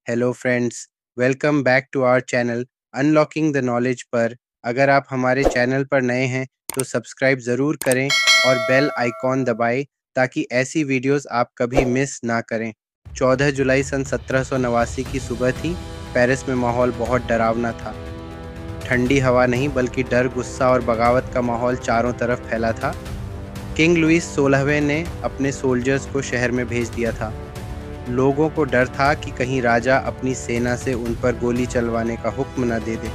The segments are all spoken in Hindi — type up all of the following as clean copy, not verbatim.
Hello friends, welcome back to our channel unlocking the knowledge पर। अगर आप हमारे चैनल पर नए हैं तो सब्सक्राइब ज़रूर करें और बेल आइकॉन दबाएं ताकि ऐसी वीडियोस आप कभी मिस ना करें। 14 जुलाई सन 1789 की सुबह थी। पेरिस में माहौल बहुत डरावना था। ठंडी हवा नहीं बल्कि डर, गुस्सा और बगावत का माहौल चारों तरफ फैला था। किंग लुइस 16वें ने अपने सोल्जर्स को शहर में भेज दिया था। लोगों को डर था कि कहीं राजा अपनी सेना से उन पर गोली चलवाने का हुक्म न दे दे।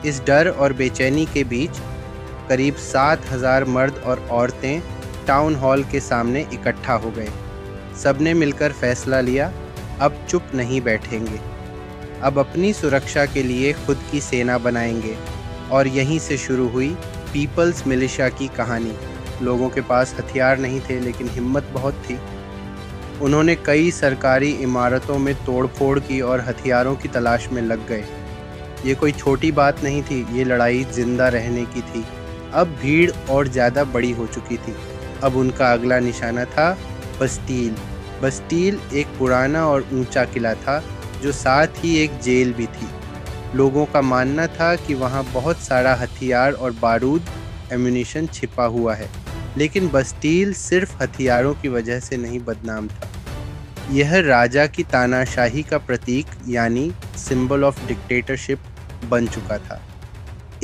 इस डर और बेचैनी के बीच करीब 7,000 मर्द और औरतें टाउन हॉल के सामने इकट्ठा हो गए। सबने मिलकर फैसला लिया, अब चुप नहीं बैठेंगे, अब अपनी सुरक्षा के लिए खुद की सेना बनाएंगे। और यहीं से शुरू हुई पीपल्स मिलिशिया की कहानी। लोगों के पास हथियार नहीं थे लेकिन हिम्मत बहुत थी। उन्होंने कई सरकारी इमारतों में तोड़फोड़ की और हथियारों की तलाश में लग गए। ये कोई छोटी बात नहीं थी, ये लड़ाई जिंदा रहने की थी। अब भीड़ और ज़्यादा बड़ी हो चुकी थी। अब उनका अगला निशाना था बस्टील। बस्टील एक पुराना और ऊंचा किला था जो साथ ही एक जेल भी थी। लोगों का मानना था कि वहाँ बहुत सारा हथियार और बारूद, एम्यूनिशन छिपा हुआ है। लेकिन बस्टील सिर्फ हथियारों की वजह से नहीं बदनाम था। यह राजा की तानाशाही का प्रतीक यानी सिंबल ऑफ डिक्टेटरशिप बन चुका था।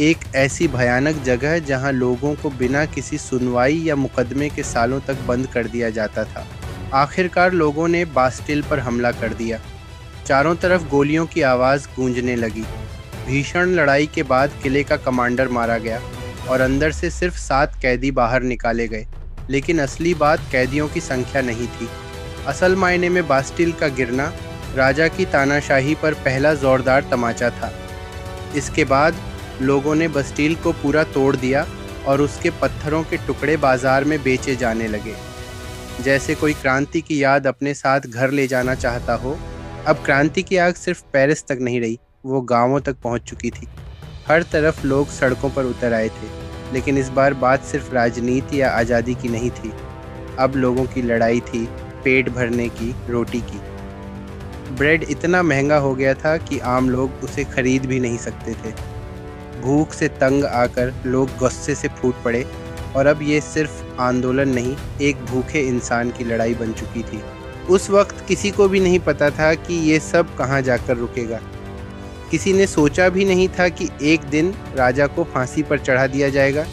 एक ऐसी भयानक जगह जहां लोगों को बिना किसी सुनवाई या मुकदमे के सालों तक बंद कर दिया जाता था। आखिरकार लोगों ने बास्टिल पर हमला कर दिया। चारों तरफ गोलियों की आवाज़ गूंजने लगी। भीषण लड़ाई के बाद किले का कमांडर मारा गया और अंदर से सिर्फ 7 कैदी बाहर निकाले गए। लेकिन असली बात कैदियों की संख्या नहीं थी। असल मायने में बास्टिल का गिरना राजा की तानाशाही पर पहला जोरदार तमाचा था। इसके बाद लोगों ने बस्टिल को पूरा तोड़ दिया और उसके पत्थरों के टुकड़े बाजार में बेचे जाने लगे। जैसे कोई क्रांति की याद अपने साथ घर ले जाना चाहता हो। अब क्रांति की आग सिर्फ पेरिस तक नहीं रही, वो गांवों तक पहुंच चुकी थी। हर तरफ लोग सड़कों पर उतर आए थे। लेकिन इस बार बात सिर्फ राजनीति या आज़ादी की नहीं थी। अब लोगों की लड़ाई थी पेट भरने की, रोटी की। ब्रेड इतना महंगा हो गया था कि आम लोग उसे खरीद भी नहीं सकते थे। भूख से तंग आकर लोग गुस्से से फूट पड़े और अब ये सिर्फ आंदोलन नहीं, एक भूखे इंसान की लड़ाई बन चुकी थी। उस वक्त किसी को भी नहीं पता था कि ये सब कहाँ जाकर रुकेगा। किसी ने सोचा भी नहीं था कि एक दिन राजा को फांसी पर चढ़ा दिया जाएगा,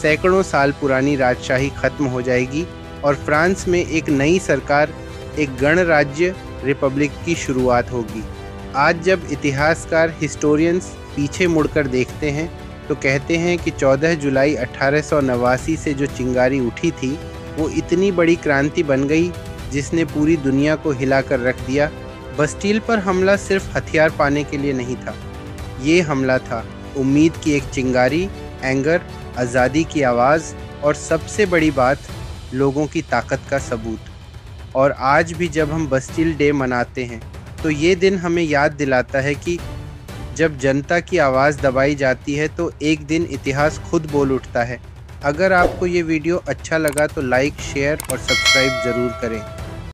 सैकड़ों साल पुरानी राजशाही खत्म हो जाएगी और फ्रांस में एक नई सरकार, एक गणराज्य रिपब्लिक की शुरुआत होगी। आज जब इतिहासकार, हिस्टोरियंस पीछे मुड़कर देखते हैं तो कहते हैं कि 14 जुलाई 1889 से जो चिंगारी उठी थी वो इतनी बड़ी क्रांति बन गई जिसने पूरी दुनिया को हिलाकर रख दिया। बस्टिल पर हमला सिर्फ हथियार पाने के लिए नहीं था, ये हमला था उम्मीद की एक चिंगारी, एंगर, आज़ादी की आवाज़ और सबसे बड़ी बात, लोगों की ताकत का सबूत। और आज भी जब हम बस्टिल डे मनाते हैं तो ये दिन हमें याद दिलाता है कि जब जनता की आवाज़ दबाई जाती है तो एक दिन इतिहास खुद बोल उठता है। अगर आपको ये वीडियो अच्छा लगा तो लाइक, शेयर और सब्सक्राइब ज़रूर करें।